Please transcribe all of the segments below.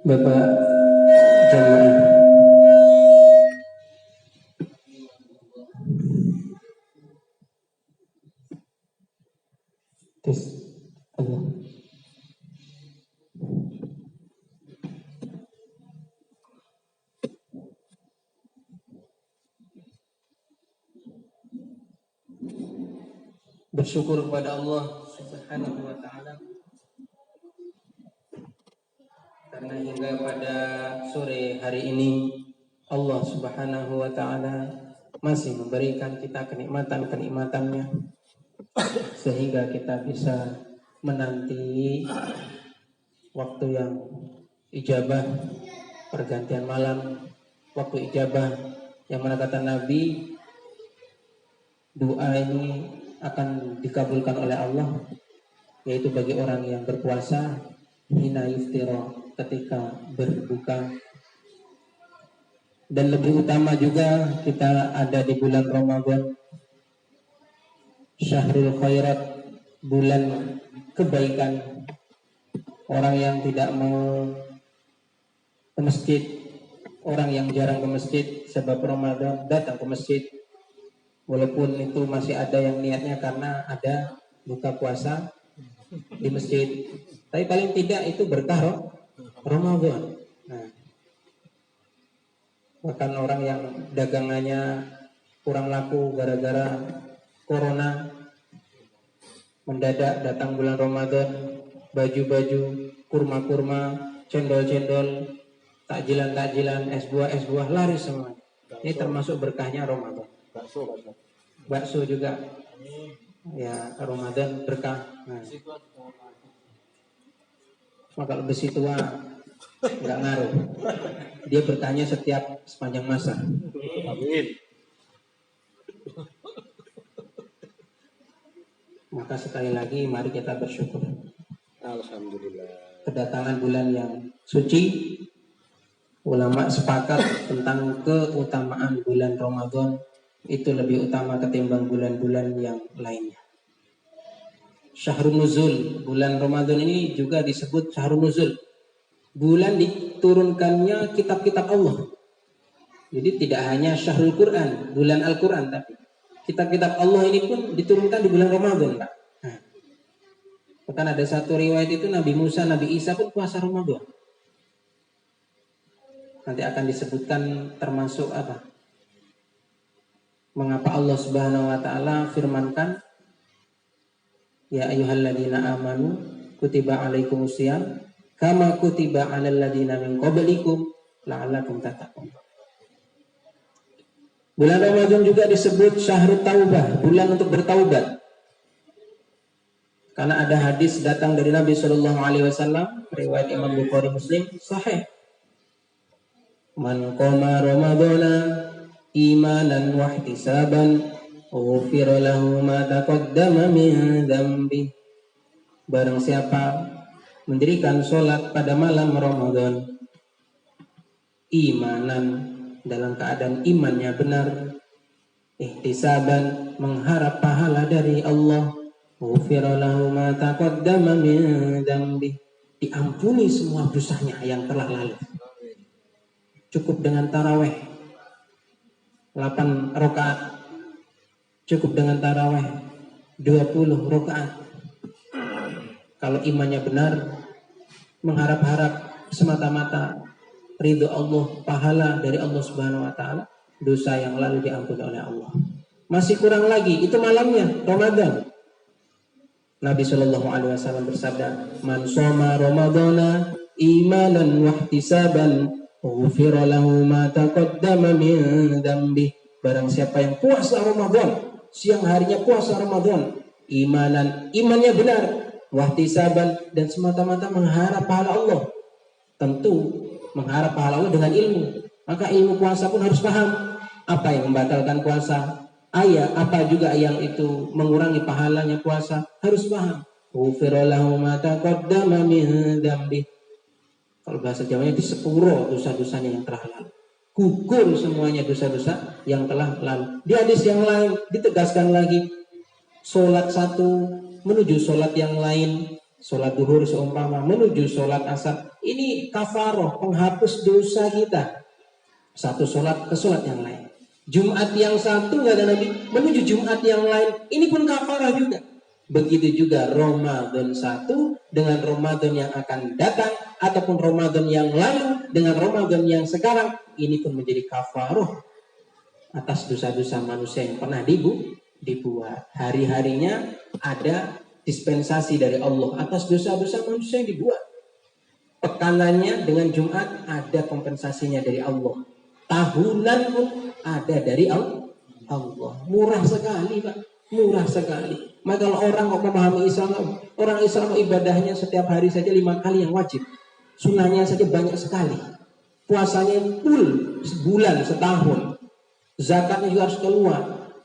Bapak jamaah tes Allah. Bersyukur kepada Allah Subhanahu wa taala karena hingga pada sore hari ini Allah Subhanahu wa taala masih memberikan kita kenikmatan-kenikmatannya sehingga kita bisa menanti waktu yang ijabah pergantian malam, waktu ijabah yang mana kata Nabi doa ini akan dikabulkan oleh Allah, yaitu bagi orang yang berpuasa hina yuftira, ketika berbuka. Dan lebih utama juga kita ada di bulan Ramadan, syahrul khairat, bulan kebaikan. Orang yang tidak mau ke masjid, orang yang jarang ke masjid sebab Ramadan datang ke masjid, walaupun itu masih ada yang niatnya karena ada buka puasa di masjid, tapi paling tidak itu berkah Ramadan. Nah, bahkan orang yang dagangannya kurang laku gara-gara corona, mendadak datang bulan Ramadan, baju-baju, kurma-kurma, cendol-cendol, takjilan-takjilan, es buah laris semua. Ini termasuk berkahnya Ramadan. Bakso juga. Ya, Ramadan berkah. Nah. Kalau besi tua nggak ngaruh. Dia berkahnya sepanjang masa. Amin. Maka sekali lagi mari kita bersyukur. Alhamdulillah. Kedatangan bulan yang suci, ulama sepakat tentang keutamaan bulan Ramadan itu lebih utama ketimbang bulan-bulan yang lainnya. Syahrul Nuzul, bulan Ramadan ini juga disebut Syahrul Nuzul. Bulan diturunkannya kitab-kitab Allah. Jadi tidak hanya Syahrul Quran, bulan Al-Quran, tapi kitab-kitab Allah ini pun diturunkan di bulan Ramadan, Pak. Nah, bahkan ada satu riwayat itu Nabi Musa, Nabi Isa pun puasa Ramadan. Nanti akan disebutkan termasuk apa? Mengapa Allah Subhanahu wa taala firmankan, ya ayyuhalladzina amanu kutiba alaikumusiyam kama kutiba alal ladzina min qablikum la'allakum tattaqun. Bulan Ramadan juga disebut Syahrut Taubah, bulan untuk bertaubat. Karena ada hadis datang dari Nabi Shallallahu Alaihi Wasallam, riwayat Imam Bukhari Muslim, sahih. Man qama Ramadana imanan wa ihtisaban ghufira lahu ma taqaddama min dzambi. Barang siapa mendirikan sholat pada malam Ramadan imanan, dalam keadaan imannya benar, ihtisaban, mengharap pahala dari Allah, ghufira lahu ma taqaddama min dzambi, diampuni semua dosanya yang telah lalu. Cukup dengan taraweh 8 rakaat, cukup dengan taraweh 20 rakaat. Kalau imannya benar, mengharap-harap semata-mata ridho Allah, pahala dari Allah Subhanahu wa taala, dosa yang lalu diampuni oleh Allah. Masih kurang lagi, itu malamnya Ramadan. Nabi Shallallahu alaihi wasallam bersabda, "Man shoma Ramadana imanan wa ihtisaban, ghufira lahu ma taqaddama min dzambi." Barang siapa yang puasa Ramadan, siang harinya puasa Ramadan, imannya benar, wa ihtisaban, dan semata-mata mengharap pahala Allah. Tentu mengharap pahala Allah dengan ilmu. Maka ilmu puasa pun harus paham apa yang membatalkan puasa, apa juga yang itu mengurangi pahalanya puasa, harus paham. Ghufira lahu ma taqaddama min dzambi. Kalau bahasa Jawanya di sepuro dosa-dosanya yang telah lalu. Gugur semuanya dosa-dosa yang telah lalu. Di hadis yang lain ditegaskan lagi, sholat satu menuju sholat yang lain, sholat duhur seumpama menuju sholat asar, ini kafaroh, penghapus dosa kita. Satu sholat ke sholat yang lain. Jumat yang satu nggak ada Nabi, menuju Jumat yang lain, ini pun kafarah juga. Begitu juga Ramadan satu dengan Ramadan yang akan datang, ataupun Ramadan yang lalu dengan Ramadan yang sekarang, ini pun menjadi kafarah atas dosa-dosa manusia yang pernah dibuat. Hari-harinya ada dispensasi dari Allah atas dosa-dosa manusia yang dibuat. Pekanannya dengan Jumat ada kompensasinya dari Allah. Tahunan pun ada dari Allah. Murah sekali, Pak. Murah sekali. Maka kalau orang mau memahami Islam, orang Islam ibadahnya setiap hari saja 5 kali yang wajib. Sunnahnya saja banyak sekali. Puasanya full sebulan, setahun. Zakatnya juga harus keluar.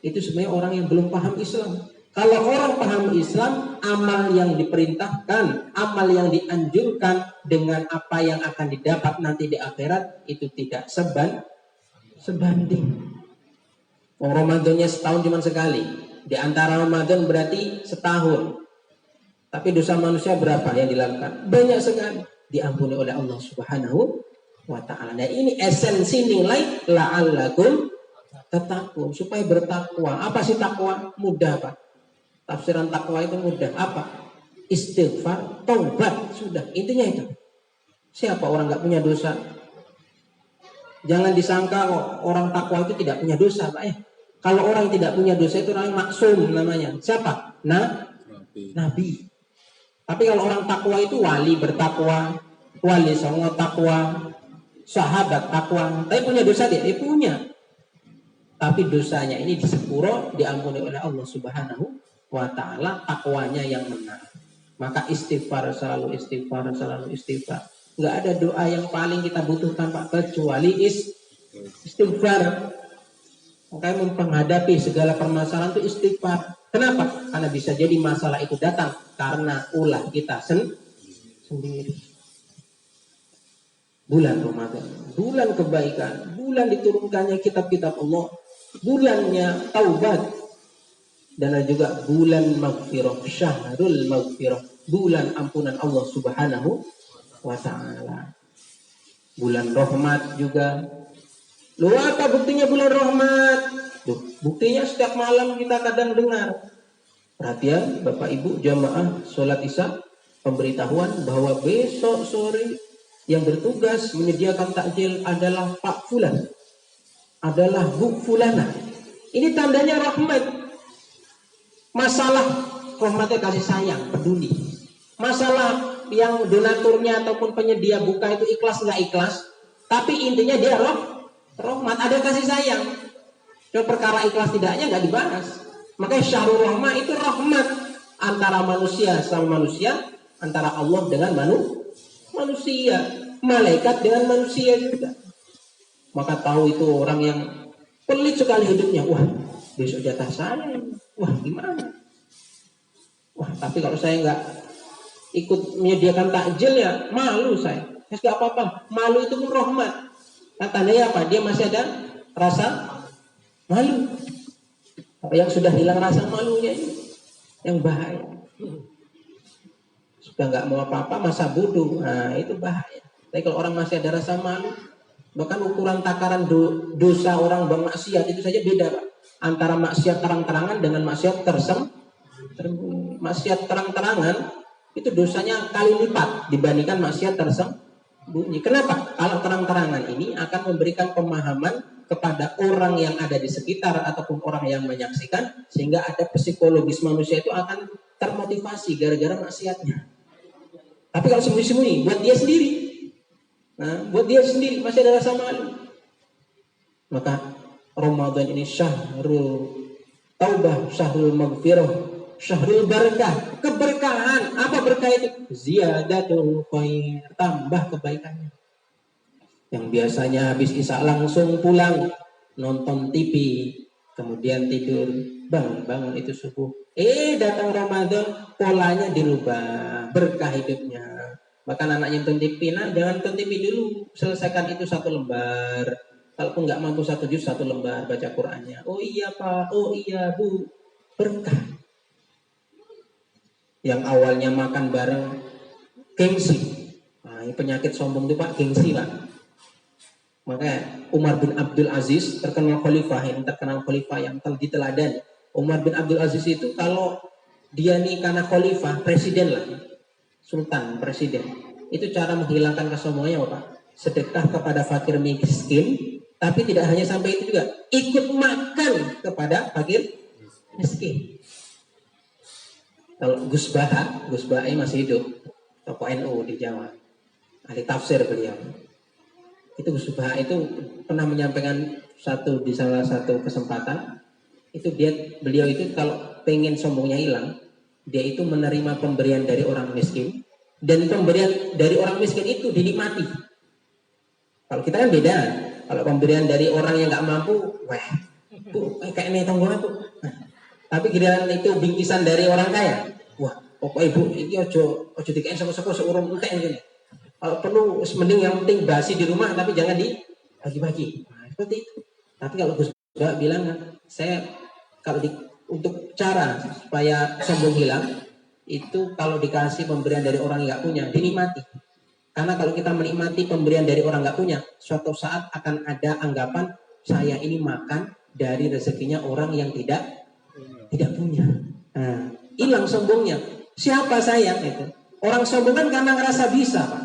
Itu sebenarnya orang yang belum paham Islam. Kalau orang paham Islam, amal yang diperintahkan, amal yang dianjurkan dengan apa yang akan didapat nanti di akhirat, itu tidak sebanding. Ramadannya setahun cuma sekali. Di antara Ramadan berarti setahun. Tapi dosa manusia berapa yang dilakukan? Banyak sekali. Diampuni oleh Allah Subhanahu wa ta'ala. Nah, ini esensi nilai la'allakum tattaqun, supaya bertakwa. Apa sih takwa? Mudah, Pak. Tafsiran takwa itu mudah. Apa? Istighfar, taubat, sudah. Intinya itu. Siapa orang nggak punya dosa? Jangan disangka orang takwa itu tidak punya dosa, Pak. Kalau orang tidak punya dosa itu orang maksum namanya. Siapa? Nabi. Tapi kalau orang takwa itu wali bertakwa, wali songo takwa, sahabat takwa. Tapi punya dosa dia? Punya. Tapi dosanya ini disepuro, diampuni oleh Allah Subhanahu wa ta'ala, takwanya yang benar. Maka istighfar, selalu istighfar, selalu istighfar. Nggak ada doa yang paling kita butuhkan, Pak, kecuali istighfar. Makanya menghadapi segala permasalahan itu istighfar. Kenapa? Karena bisa jadi masalah itu datang karena ulah kita sendiri. Bulan Ramadan, bulan kebaikan, bulan diturunkannya kitab-kitab Allah, bulannya taubat, dan juga bulan maghfirah, syahrul maghfirah, bulan ampunan Allah Subhanahu wa ta'ala. Bulan rahmat juga. Loh, apa buktinya bulan rahmat? Loh, buktinya setiap malam kita kadang dengar. Perhatian Bapak Ibu jamaah sholat isya, pemberitahuan bahwa besok sore yang bertugas menyediakan takjil adalah Pak Fulan, adalah Bu Fulana. Ini tandanya rahmat. Masalah rahmatnya kasih sayang, peduli. Masalah yang donaturnya ataupun penyedia buka itu ikhlas nggak ikhlas, tapi intinya dia rahmat, ada kasih sayang. Dan perkara ikhlas tidaknya nggak dibahas. Makanya syahrul rahmah itu rahmat antara manusia sama manusia, antara Allah dengan manusia, malaikat dengan manusia juga. Maka tahu itu orang yang pelit sekali hidupnya. Wah, besok jatah saya. Wah, gimana? Wah, tapi kalau saya nggak ikut menyediakan takjil ya malu saya. Ya nggak apa-apa. Malu itu pun rahmat. Nah, tandanya apa? Dia masih ada rasa malu. Yang sudah hilang rasa malunya ini yang bahaya. Sudah nggak mau apa-apa, masa bodoh. Nah, itu bahaya. Tapi kalau orang masih ada rasa malu, bahkan ukuran takaran dosa orang bermaksiat itu saja beda, Pak. Antara maksiat terang-terangan dengan maksiat tersembunyi. Maksiat terang-terangan itu dosanya kali lipat dibandingkan maksiat tersembunyi. Kenapa? Kalau terang-terangan ini akan memberikan pemahaman kepada orang yang ada di sekitar ataupun orang yang menyaksikan, sehingga ada psikologis manusia itu akan termotivasi gara-gara maksiatnya. Tapi kalau sembunyi-sembunyi buat dia sendiri, buat dia sendiri masih ada rasa malu. Maka Ramadan ini syahrul taubah, syahrul maghfirah, syahrul barakah, keberkahan. Apa berkah itu? Ziyadatul khair, tambah kebaikannya. Yang biasanya habis isya langsung pulang nonton TV, kemudian tidur, bangun itu subuh. Datang Ramadan polanya dirubah, berkah hidupnya. Bahkan anaknya nonton TV, jangan nonton TV dulu, selesaikan itu 1 lembar. Kalaupun nggak mampu 1 juz, 1 lembar baca Qur'annya. Oh iya Pak, oh iya Bu, berkah. Yang awalnya makan bareng gengsi, ini penyakit sombong itu Pak, gengsi Pak. Maka Umar bin Abdul Aziz, terkenal khalifah yang diteladani. Umar bin Abdul Aziz itu kalau dia nih karena khalifah, presiden lah, sultan, presiden, itu cara menghilangkan kesombongannya Pak, sedekah kepada fakir miskin. Tapi tidak hanya sampai itu juga, ikut makan kepada fakir miskin. Kalau Gus Baha masih hidup, tokoh NU di Jawa, ahli tafsir beliau. Itu Gus Baha itu pernah menyampaikan di salah satu kesempatan, itu beliau itu kalau pengen sombongnya hilang, dia itu menerima pemberian dari orang miskin, dan pemberian dari orang miskin itu dinikmati. Kalau kita kan beda. Kalau pemberian dari orang yang nggak mampu, Bu, kayak ini tanggung aku. Tapi giliran itu bingkisan dari orang kaya, wah, pokoknya Bu, ini ojo dikain sama-sama seurung entek gini. Kalau perlu, mending yang penting basi di rumah, tapi jangan dibagi-bagi. Seperti itu. Tapi kalau Gus Baha bilang, saya kalau untuk cara supaya sombong hilang, itu kalau dikasih pemberian dari orang yang nggak punya, dinikmati. Karena kalau kita menikmati pemberian dari orang nggak punya, suatu saat akan ada anggapan saya ini makan dari rezekinya orang yang tidak punya. Hilang sombongnya. Siapa saya? Itu. Orang sombong kan karena ngerasa bisa, Pak.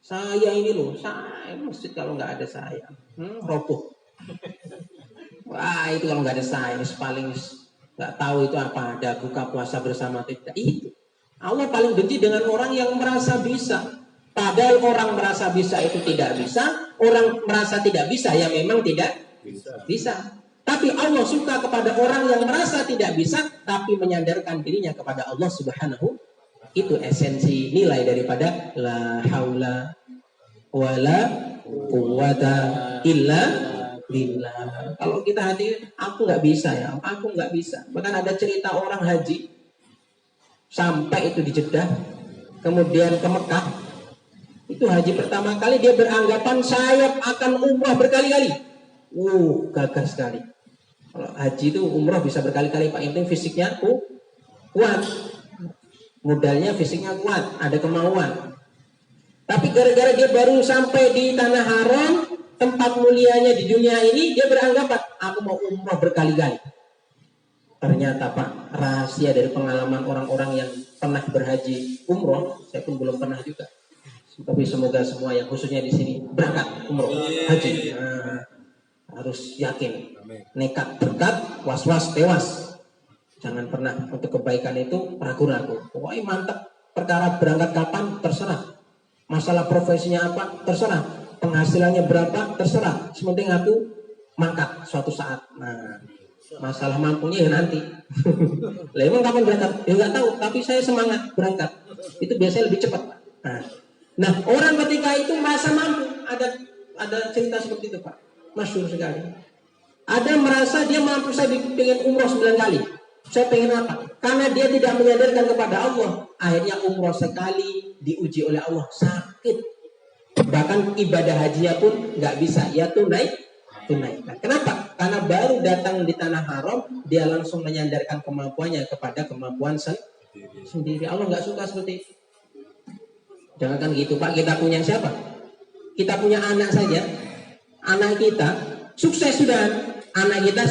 Saya ini loh, saya masjid kalau nggak ada saya, roboh. Wah itu kalau nggak ada saya, paling nggak tahu itu apa, ada buka puasa bersama tidak. Itu Allah paling benci dengan orang yang merasa bisa. Padahal orang merasa bisa itu tidak bisa, orang merasa tidak bisa ya memang tidak bisa. Tapi Allah suka kepada orang yang merasa tidak bisa, tapi menyandarkan dirinya kepada Allah Subhanahu. Itu esensi nilai daripada la haula wala quwwata illa billah. Kalau kita hadir, aku nggak bisa ya, aku nggak bisa. Bahkan ada cerita orang haji sampai itu di Jeddah, kemudian ke Mekah. Itu haji pertama kali dia beranggapan saya akan umrah berkali-kali. Gagal sekali. Kalau haji itu umrah bisa berkali-kali Pak. Yang penting fisiknya kuat. Modalnya fisiknya kuat, ada kemauan. Tapi gara-gara dia baru sampai di tanah haram, tempat mulianya di dunia ini, dia beranggapan aku mau umrah berkali-kali. Ternyata Pak, rahasia dari pengalaman orang-orang yang pernah berhaji umroh, saya pun belum pernah juga. Tapi semoga semua yang khususnya di sini berangkat umroh haji, harus yakin, nekat berkat, was-was tewas. Jangan pernah untuk kebaikan itu ragu-ragu. Pokoknya mantap. Perkara berangkat kapan terserah. Masalah profesinya apa terserah. Penghasilannya berapa terserah. Sementing aku mangkat suatu saat. Masalah mampunya ya nanti. Lah emang kapan berangkat? Ya nggak tahu. Tapi saya semangat berangkat. Itu biasanya lebih cepat. Nah, orang ketika itu merasa mampu, ada cerita seperti itu Pak, masyhur sekali. Ada merasa dia mampu, saya pengen umroh 9 kali. Saya pengen apa? Karena dia tidak menyadarkan kepada Allah. Akhirnya umroh sekali diuji oleh Allah, sakit. Bahkan ibadah hajinya pun nggak bisa, ya tunaikan. Kenapa? Karena baru datang di tanah haram, dia langsung menyandarkan kemampuannya kepada kemampuan sendiri. Allah nggak suka seperti itu. Jangan kan gitu Pak, kita punya siapa? Kita punya anak saja. Anak kita sukses sudah. Anak kita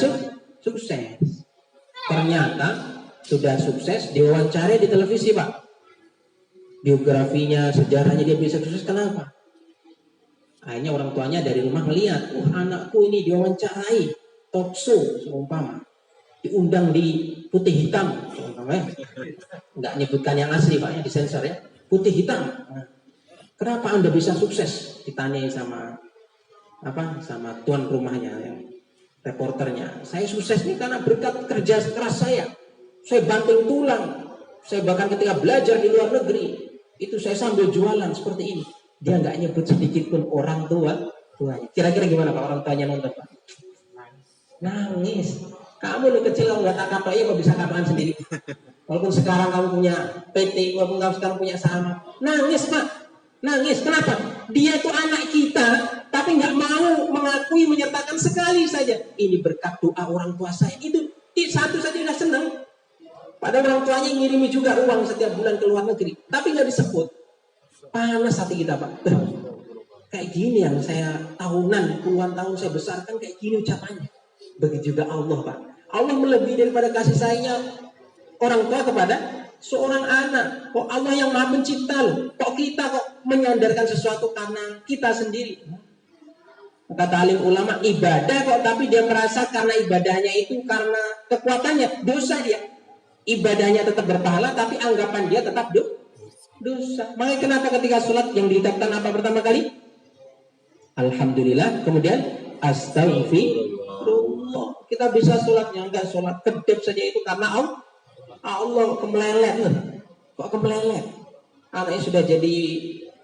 sukses. Ternyata sudah sukses, diwawancari di televisi Pak. biografinya, sejarahnya dia bisa sukses, kenapa? Akhirnya orang tuanya dari rumah melihat, anakku ini diwawancarai talk show seumpama, diundang di Putih Hitam, nggak nyebutkan yang asli Pak, ya disensor ya, Putih Hitam. Kenapa Anda bisa sukses? Ditanyai sama tuan rumahnya, yang reporternya. Saya sukses ini karena berkat kerja keras saya. Saya banting tulang. Saya bahkan ketika belajar di luar negeri, itu saya sambil jualan seperti ini. Dia nggak nyebut sedikit pun orang tuanya. Kira-kira gimana Pak orang tuanya nonton Pak? Nangis. Kamu lu kecil nggak tak apa ya, kok bisa kapan sendiri. Walaupun sekarang kamu punya PT, walaupun kamu sekarang punya saham, nangis Pak. Nangis. Kenapa? Dia itu anak kita, tapi nggak mau mengakui, menyatakan sekali saja. Ini berkat doa orang tua saya. Itu satu saja sudah senang. Padahal orang tuanya ngirimi juga uang setiap bulan ke luar negeri, tapi nggak disebut. Panas hati kita Pak. Kayak gini yang saya tahunan, puluhan tahun saya besarkan, kayak gini ucapannya. Begitu juga Allah Pak. Allah melebihi daripada kasih sayangnya orang tua kepada seorang anak. Kok Allah yang maha pencipta loh. Kok kita menyandarkan sesuatu karena kita sendiri. Kata alim ulama, ibadah kok, tapi dia merasa karena ibadahnya itu karena kekuatannya, dosa dia. Ibadahnya tetap berpahala, tapi anggapan dia tetap dosa. Makanya kenapa ketika sholat yang diucapkan apa pertama kali? Alhamdulillah, kemudian astagfirullah. Kita bisa sholatnya, enggak sholat kedip saja itu karena Allah kemelelet. Kok kemelelet? Anaknya sudah jadi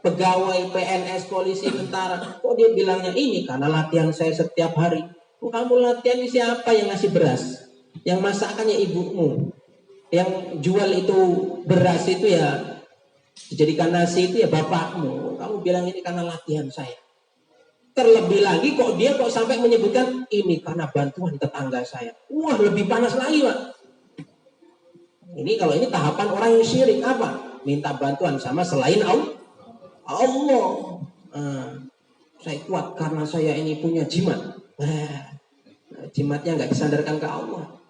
pegawai, PNS, polisi, tentara. Kok dia bilangnya ini karena latihan saya setiap hari. Kamu latihan ini siapa yang ngasih beras? Yang masakannya ibumu. Yang jual itu beras itu ya, dijadikan nasi itu ya bapakmu. Kamu bilang ini karena latihan saya. Terlebih lagi kok dia sampai menyebutkan ini karena bantuan tetangga saya. Wah, lebih panas lagi Pak. Ini kalau ini tahapan orang yang syirik apa? Minta bantuan sama selain Allah. Saya kuat karena saya ini punya jimat. Jimatnya nggak disandarkan ke Allah.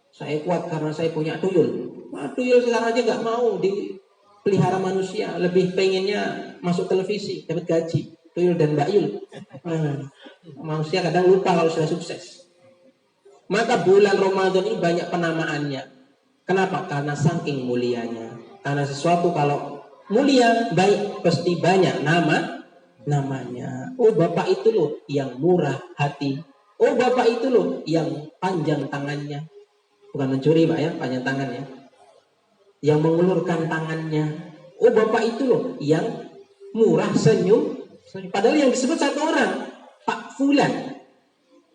Saya kuat karena saya punya tuyul. Tuyul sekarang aja nggak mau dipelihara manusia. Lebih pengennya masuk televisi, dapat gaji. Tuyul dan Mbak Yul. Manusia kadang lupa kalau sudah sukses. Maka bulan Ramadan ini banyak penamaannya. Kenapa? Karena saking mulianya. Karena sesuatu kalau mulia, baik, pasti banyak namanya. Oh Bapak itu loh yang murah hati. Oh Bapak itu loh yang panjang tangannya. Bukan mencuri Pak ya, panjang tangannya. Yang mengulurkan tangannya. Oh Bapak itu loh yang murah senyum. Padahal yang disebut satu orang, Pak Fulan,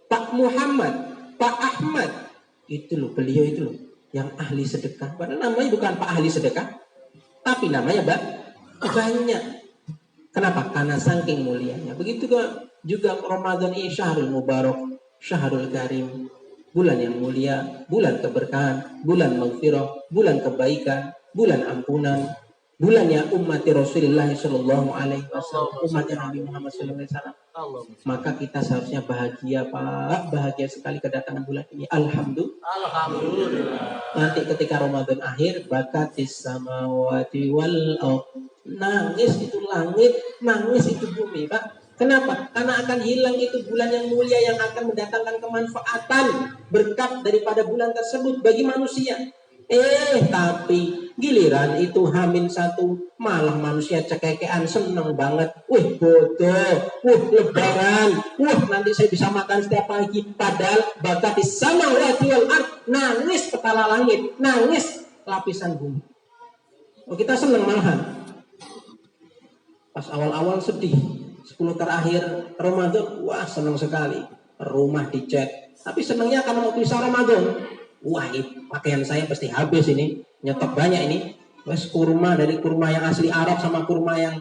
Pak Muhammad, Pak Ahmad. Itu loh, beliau itu loh yang ahli sedekah. Padahal namanya bukan Pak ahli sedekah, tapi namanya banyak. Kenapa? Karena saking mulianya. Begitu juga Ramadan ini syahrul mubarak, syahrul karim. Bulan yang mulia, bulan keberkahan, bulan maghfirah, bulan kebaikan, bulan ampunan, bulannya umat Rasulullah Shallallahu Alaihi Wasallam, umatnya Nabi Muhammad Sallallahu Alaihi Wasallam. Maka kita seharusnya bahagia Pak, bahagia sekali kedatangan bulan ini. Alhamdulillah. Nanti ketika Ramadan akhir, bakatis samawati wal ardh, nangis itu langit, nangis itu bumi Pak. Kenapa? Karena akan hilang itu bulan yang mulia yang akan mendatangkan kemanfaatan berkat daripada bulan tersebut bagi manusia. Tapi giliran itu H-1 malah manusia cekekean seneng banget. Wih bodoh, lebaran, nanti saya bisa makan setiap pagi. Padahal bakat di sama wal ard, nangis kepala langit, nangis lapisan bumi. Kita seneng malahan. Pas awal-awal sedih. 10 terakhir Ramadan, senang sekali. Rumah dicat. Tapi senangnya karena mau pisah Ramadan. Pakaian saya pasti habis ini. Nyetok banyak ini. Kurma dari kurma yang asli Arab sama kurma yang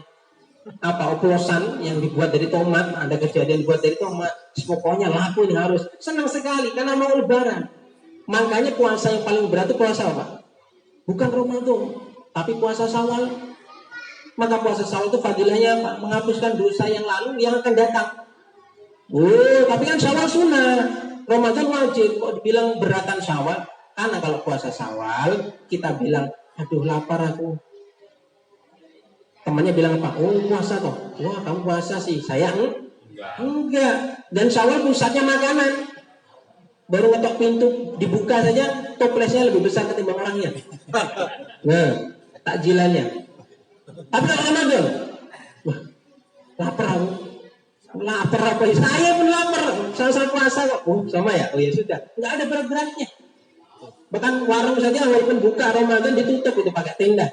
oplosan yang dibuat dari tomat. Ada kejadian dibuat dari tomat. Pokoknya laku ini harus. Senang sekali karena mau lebaran. Makanya puasa yang paling berat itu puasa apa? Bukan Ramadan, tapi puasa Syawal. Maka puasa Syawal itu fadilahnya apa? Menghapuskan dosa yang lalu yang akan datang. Tapi kan Syawal sunnah, Ramadan wajib. Kok dibilang beratan Syawal? Karena kalau puasa Syawal kita bilang, aduh lapar aku. Temannya bilang apa? Oh puasa kok. Wah kamu puasa sih. Saya enggak. Dan Syawal pusatnya makanan. Baru ngetok pintu dibuka saja toplesnya lebih besar ketimbang orangnya. Nah, takjilannya. Tapi kalau Ramadan, wah lapar aku. Lapar apa? Saya pun lapar. Sama-sama puasa kok. Oh sama ya. Oh ya sudah. Enggak ada berat-beratnya. Bahkan warung saja walaupun buka Ramadan ditutup itu pakai tenda.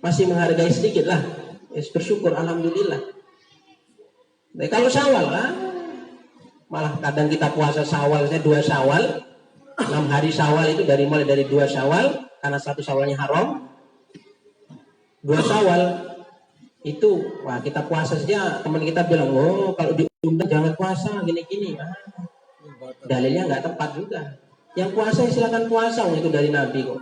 Masih menghargai sedikit lah. Bersyukur alhamdulillah. Nah, kalau Syawal malah kadang kita puasa Syawal saya 2 Syawal. 6 hari Syawal itu mulai dari 2 Syawal karena 1 Syawalnya haram. 2 Syawal itu wah kita puasa saja teman kita bilang, "Oh, kalau diundang jangan puasa gini-gini." Dalilnya nggak tepat juga. Yang puasa silakan puasa, itu dari Nabi kok.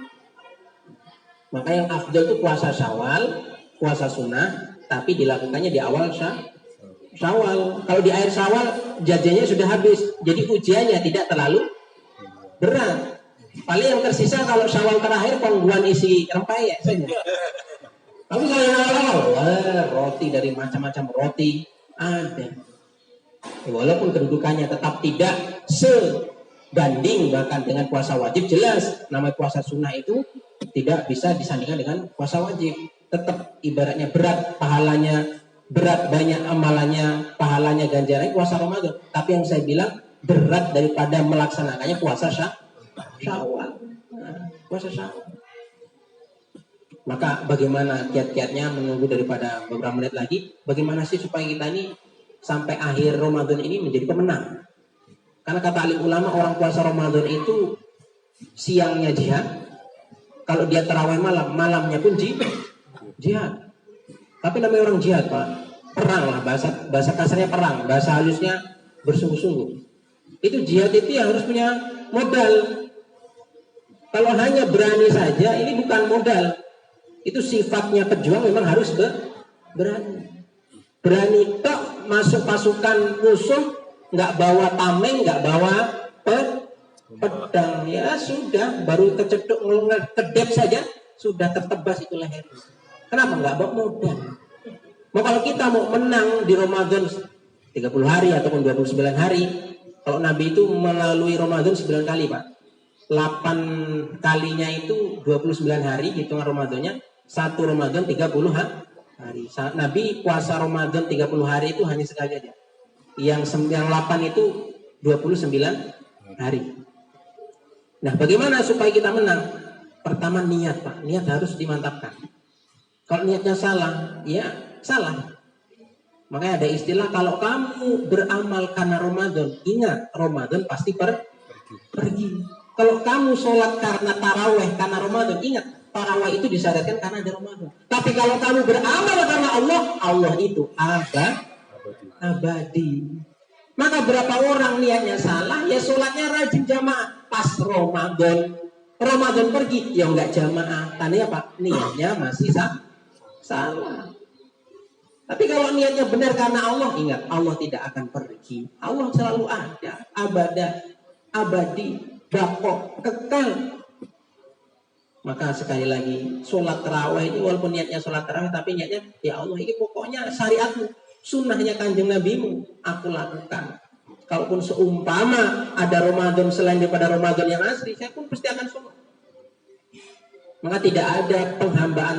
Maka yang afdal itu puasa Syawal, puasa sunnah, tapi dilakukannya di awal Syawal. Kalau di akhir Syawal jajannya sudah habis, jadi ujiannya tidak terlalu berat. Paling yang tersisa kalau Syawal terakhir pengguan isi rempeyek saja. Tapi kalau yang awal roti dari macam-macam roti ada. Walaupun kedudukannya tetap tidak sebanding bahkan dengan puasa wajib, jelas namanya puasa sunnah itu tidak bisa disandingkan dengan puasa wajib. Tetap ibaratnya berat pahalanya, berat banyak amalannya, pahalanya ganjarannya puasa Ramadan. Tapi yang saya bilang berat daripada melaksanakannya puasa Syawal. Puasa Syawal. Maka bagaimana kiat-kiatnya menunggu daripada beberapa menit lagi, bagaimana sih supaya kita ini sampai akhir Ramadan ini menjadi pemenang. Karena kata alim ulama, orang puasa Ramadan itu siangnya jihad, kalau dia tarawih malam, malamnya pun jihad. Tapi namanya orang jihad Pak, perang lah, bahasa kasarnya perang, bahasa halusnya bersungguh-sungguh. Itu jihad itu ya harus punya modal. Kalau hanya berani saja, ini bukan modal. Itu sifatnya pejuang memang harus berani. Berani tok masuk pasukan musuh, nggak bawa tameng, nggak bawa pedang, ya sudah, baru keceduk kedep saja sudah tertebas itu leher. Kenapa nggak bawa modal? Mau kalau kita mau menang di Ramadan 30 hari ataupun 29 hari, kalau Nabi itu melalui Ramadan 9 kali Pak. 8 kalinya itu 29 hari hitungan Ramadannya, 1 Ramadan 30 hari. Nabi puasa Ramadan 30 hari itu hanya sekali aja. Yang 8 itu 29 hari. Nah, bagaimana supaya kita menang? Pertama niat Pak, niat harus dimantapkan. Kalau niatnya salah, ya salah. Makanya ada istilah, kalau kamu beramal karena Ramadan, ingat Ramadan pasti pergi. Kalau kamu sholat karena taraweh karena Ramadan, ingat taraweh itu disyariatkan karena ada Ramadan. Tapi kalau kamu beramal karena Allah, Allah itu abadi. Maka berapa orang niatnya salah, ya sholatnya rajin jamaah. Pas Ramadan pergi, ya enggak jamaah. Tanya apa? Niatnya masih salah. Tapi kalau niatnya benar karena Allah, ingat Allah tidak akan pergi. Allah selalu ada, abadi, bako, kekal. Maka sekali lagi, sholat tarawih ini walaupun niatnya sholat tarawih, tapi niatnya ya Allah ini pokoknya syariatmu, sunnahnya kanjeng nabimu, aku lakukan. Kalaupun seumpama ada Ramadan selain daripada Ramadan yang asli, saya pun pasti akan sholat. Maka tidak ada penghambaan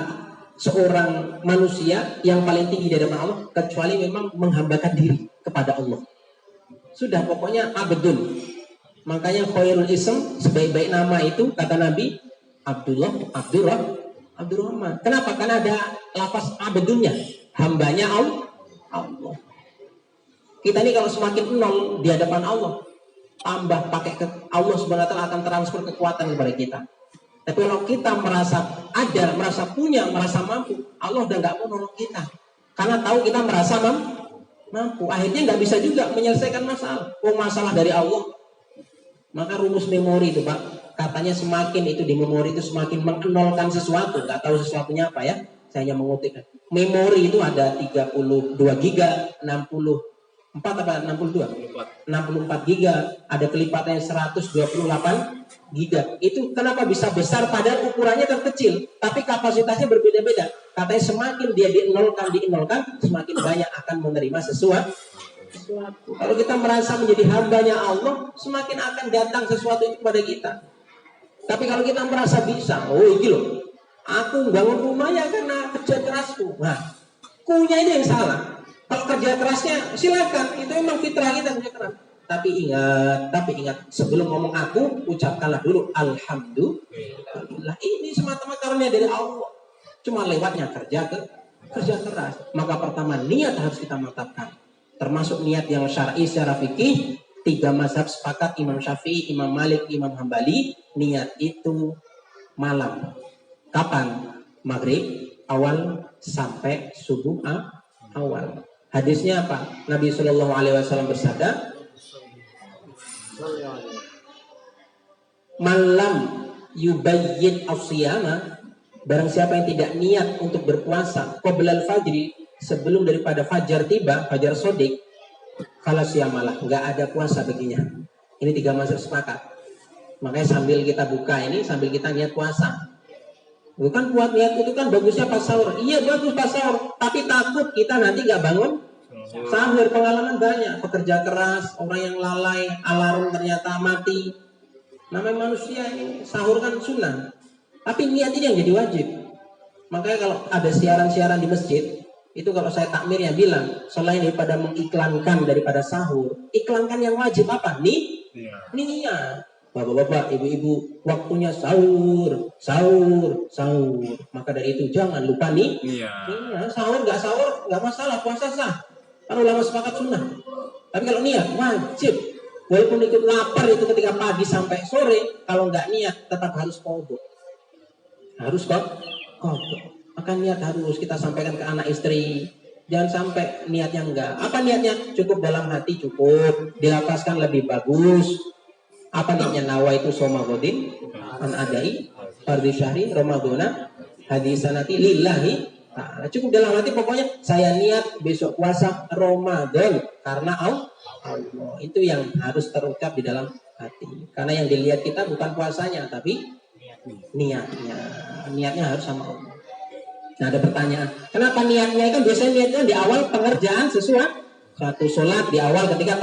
seorang manusia yang paling tinggi di hadapan Allah kecuali memang menghambakan diri kepada Allah. Sudah pokoknya abdul. Makanya khairul ism, sebaik-baik nama itu kata Nabi Abdurrahman. Kenapa? Karena ada lafaz abdulnya, hambanya Allah. Kita ini kalau semakin nol di hadapan Allah, tambah pakai Allah Subhanahu wa taala akan transfer kekuatan kepada kita. Tapi kalau kita merasa ada, merasa punya, merasa mampu, Allah udah nggak mau nolong kita. Karena tahu kita merasa mampu. Akhirnya nggak bisa juga menyelesaikan masalah. Masalah dari Allah. Maka rumus memori itu Pak, katanya semakin itu di memori itu semakin mengenolkan sesuatu. Nggak tahu sesuatunya apa ya. Saya hanya mengutip. Memori itu ada 32 giga, 64 apa 62? 64 giga, ada kelipatannya 128 gida. Itu kenapa bisa besar padahal ukurannya terkecil, tapi kapasitasnya berbeda-beda. Katanya semakin dia dienolkan, semakin banyak akan menerima sesuatu. Kalau kita merasa menjadi hambanya Allah, semakin akan datang sesuatu itu kepada kita. Tapi kalau kita merasa bisa, oh ini loh, aku bangun rumahnya karena kerja kerasku. Nah, kunya itu yang salah. Kalau kerja kerasnya silakan, itu memang fitrah kita kerja keras. Tapi ingat, sebelum ngomong aku, ucapkanlah dulu alhamdulillah. Ini semata-mata karunia dari Allah. Cuma lewatnya kerja keras. Maka pertama niat harus kita mantapkan. Termasuk niat yang syar'i secara fikih. 3 mazhab sepakat, Imam Syafi'i, Imam Malik, Imam Hambali, niat itu malam. Kapan? Maghrib awal sampai subuh awal. Hadisnya apa? Nabi Shallallahu Alaihi Wasallam bersabda, malam yubayyin as-siyama, barang siapa yang tidak niat untuk berpuasa qoblal fajri, sebelum daripada fajar tiba, fajar sodik, kalau siyamalah, nggak ada puasa baginya. Ini 3 mazhab sepakat. Makanya sambil kita buka ini, sambil kita niat puasa. Bukan buat niat itu kan bagusnya pas sahur. Iya bagus pas sahur, tapi takut kita nanti nggak bangun sahur. Pengalaman banyak, pekerja keras, orang yang lalai, alarm ternyata mati. Namanya manusia ini, sahur kan sunnah, tapi niat ini yang jadi wajib. Makanya kalau ada siaran-siaran di masjid, itu kalau saya takmirnya bilang, selain daripada mengiklankan daripada sahur, iklankan yang wajib apa? Niat. Bapak-bapak, ibu-ibu, waktunya sahur. Maka dari itu jangan lupa sahur nggak masalah, puasa sah. Kan ulama sepakat sunnah. Tapi kalau niat wajib. Walaupun ikut lapar itu ketika pagi sampai sore, kalau nggak niat tetap harus qadha. Harus qadha. Maka niat harus kita sampaikan ke anak istri. Jangan sampai niatnya enggak. Apa niatnya? Cukup dalam hati, cukup. Dilapaskan lebih bagus. Apa niatnya? Nawa itu soma godin an adai fardhi syahri ramadhana hadisanati lillahi ta'ala. Cukup dalam hati, pokoknya saya niat besok puasa Ramadan karena Allah. Itu yang harus terucap di dalam hati. Karena yang dilihat kita bukan puasanya, tapi niatnya harus sama Allah. Nah, ada pertanyaan, kenapa niatnya itu biasanya niatnya di awal pengerjaan sesuatu. Satu sholat di awal ketika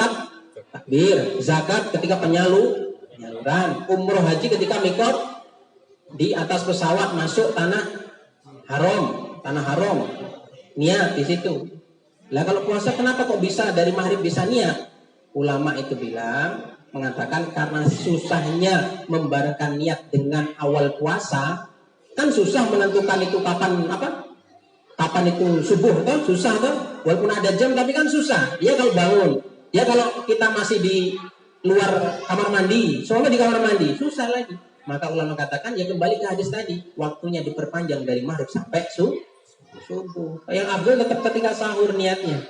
takbir, zakat ketika penyaluran, umroh haji ketika mikot, di atas pesawat masuk tanah haram, niat di situ. Lah kalau puasa kenapa kok bisa dari maghrib bisa niat? Ulama itu mengatakan karena susahnya membarengkan niat dengan awal puasa. Kan susah menentukan itu kapan itu subuh kan susah kan, walaupun ada jam tapi kan susah. Ya kalau bangun, ya kalau kita masih di luar kamar mandi, soalnya di kamar mandi susah lagi. Maka ulama katakan ya kembali ke hadis tadi, waktunya diperpanjang dari maghrib sampai subuh. Yang afdal tetap ketika sahur niatnya.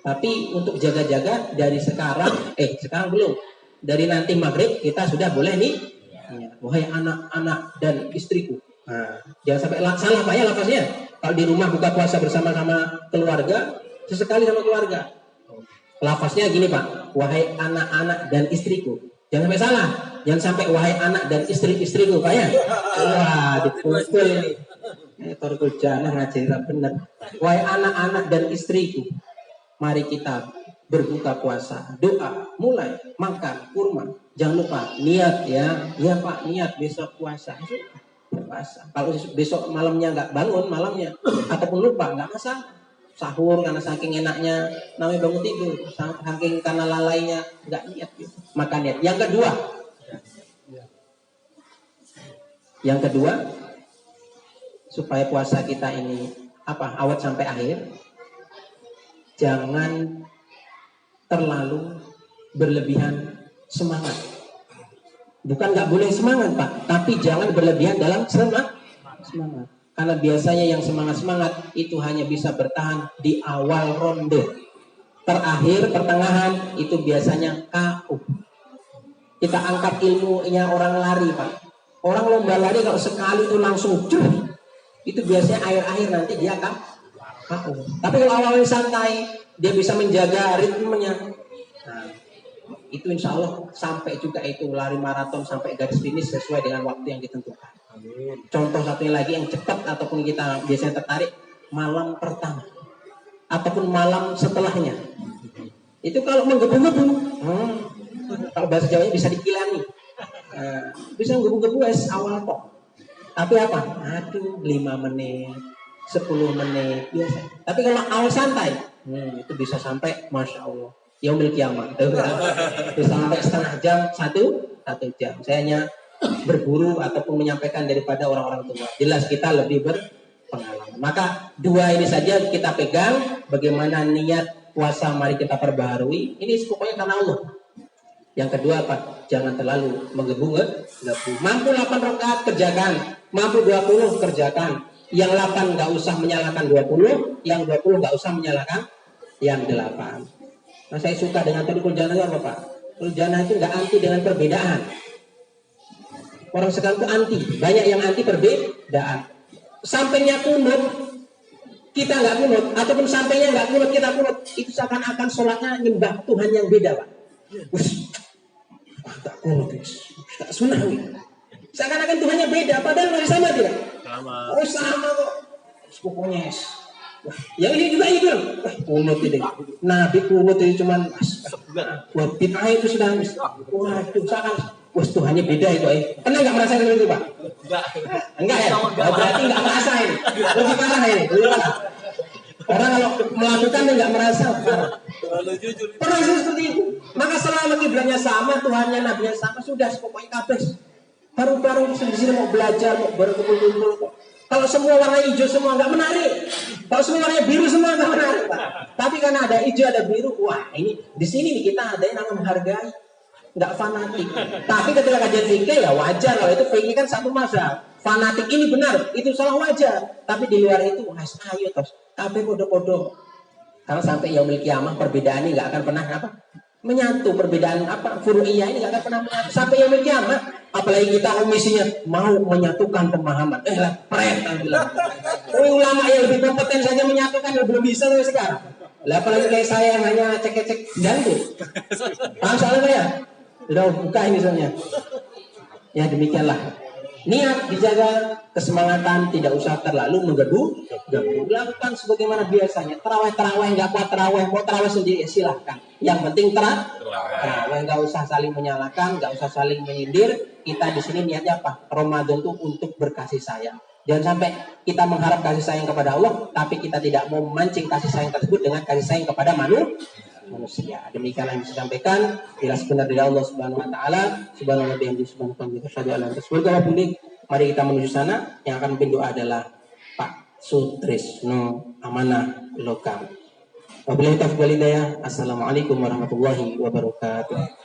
Tapi untuk jaga-jaga dari sekarang belum. Dari nanti maghrib kita sudah boleh nih. Wahai anak-anak dan istriku. Nah, jangan sampai salah Pak ya lafaznya. Kalau di rumah buka puasa bersama-sama keluarga, sesekali sama keluarga. Lafaznya gini Pak, wahai anak-anak dan istriku. Jangan sampai salah. Jangan sampai wahai anak dan istri-istriku Pak ya. Wah, dipukul. Torkul janah ngajar bener. Wahai anak-anak dan istriku, mari kita berbuka puasa, doa, mulai makan kurma. Jangan lupa niat ya Pak, niat besok puasa. Kalau besok malamnya nggak bangun malamnya ataupun lupa nggak masalah, sahur karena saking enaknya namanya bangun tidur, saking karena lalainya nggak niat gitu. Maka niat. Yang kedua supaya puasa kita ini awet sampai akhir, jangan terlalu berlebihan semangat. Bukan nggak boleh semangat Pak, tapi jangan berlebihan dalam semangat. Karena biasanya yang semangat itu hanya bisa bertahan di awal ronde. Terakhir, pertengahan itu biasanya KO. Kita angkat ilmunya orang lari Pak. Orang lomba lari kalau sekali itu langsung itu biasanya akhir-akhir nanti dia akan KO. Tapi kalau awalnya santai, dia bisa menjaga ritmenya. Nah, Itu insya Allah sampai juga itu lari maraton sampai garis finish sesuai dengan waktu yang ditentukan. Amin. Contoh satunya lagi yang cepat ataupun kita biasanya tertarik malam pertama ataupun malam setelahnya. Itu kalau menggebu-gebu, kalau bahasa Jawanya bisa dikilani, bisa menggebu-gebu awal kok. Tapi apa? Aduh, 5 menit, 10 menit biasa. Tapi kalau awal santai, itu bisa sampai Masya Allah yaumil kiamat. Itu sampai setengah jam, satu jam. Saya hanya berburu ataupun menyampaikan daripada orang-orang tua. Jelas kita lebih berpengalaman. Maka 2 ini saja kita pegang. Bagaimana niat puasa mari kita perbaharui. Ini pokoknya karena Allah. Yang kedua apa? Jangan terlalu menggebu. Mampu 8 rakaat kerjakan. Mampu 20 kerjakan. Yang 8 nggak usah menyalakan 20. Yang 20 nggak usah menyalakan yang 8. Nah, saya suka dengan tarikul jannah apa Pak? Tarikul jannah itu nggak anti dengan perbedaan. Orang sekarang itu anti, banyak yang anti perbedaan. Sampainya kunut, kita nggak kunut, ataupun sampainya nggak kunut, kita kunut. Itu seakan-akan sholatnya nyembah Tuhan yang beda Pak. Tak kunut, tak sunnah. Seakan-akan Tuhannya beda, padahal masih sama tidak? Sama. Oh sama kok. Pokoknya yang ini juga itu kunut ini. Nabi kunut itu cuman buat bid'ah itu sudah waduh sangat Tuhannya beda itu pernah nggak merasakan itu Pak? Enggak ya? Berarti nggak ngerasain. Lebih parah ini, lebih parah. Orang kalau melakukan nggak merasa pernah seperti itu. Maka selama kiblatnya sama, Tuhannya Nabinya sama, sudah pokoknya kabeh. Baru-baru di sini mau belajar, mau berkumpul-kumpul kok. Kalau semua warna hijau semua nggak menarik. Kalau semua warna biru semua nggak menarik, Pak. Tapi karena ada hijau ada biru, wah ini di sini nih kita ada yang namanya menghargai, nggak fanatik. Tapi ketika kajian fikih ya wajar kalau itu fikih kan satu mazhab. Fanatik ini benar, itu salah wajar. Tapi di luar itu, ayo terus. Kabeh podo-podo. Karena sampai yaumil kiamah perbedaan ini nggak akan pernah apa? Menyatu. Perbedaan apa? Furu'iyah ini nggak akan pernah menyatu sampai yaumil kiamah. Apalagi kita omisinya mau menyatukan pemahaman. Bilang. Ulama yang lebih kompeten saja menyatukan yang belum bisa sampai sekarang. Lah apalagi kayak saya yang hanya cek-cek dangdut. Paham soalnya saya? Sudah buka ini soalnya. Ya demikianlah. Niat dijaga, kesemangatan, tidak usah terlalu menggebu. Lakukan sebagaimana biasanya. Terawih nggak kuat terawih, mau terawih sendiri ya silahkan. Yang penting terawih nggak usah saling menyalahkan, nggak usah saling menyindir. Kita di sini niatnya apa? Ramadan itu untuk berkasih sayang. Jangan sampai kita mengharap kasih sayang kepada Allah, tapi kita tidak mau memancing kasih sayang tersebut dengan kasih sayang kepada manusia. Demikianlah yang saya sampaikan. Jelas benar dari Allah Subhanahu wa taala. Subhanallah bihamdihi subhanallahi wa bihamdihi. Mari kita menuju sana. Yang akan memimpin doa adalah Pak Sutrisno Amanah Lokam. Wabillahi taufiq wal hidayah. Assalamualaikum warahmatullahi wabarakatuh.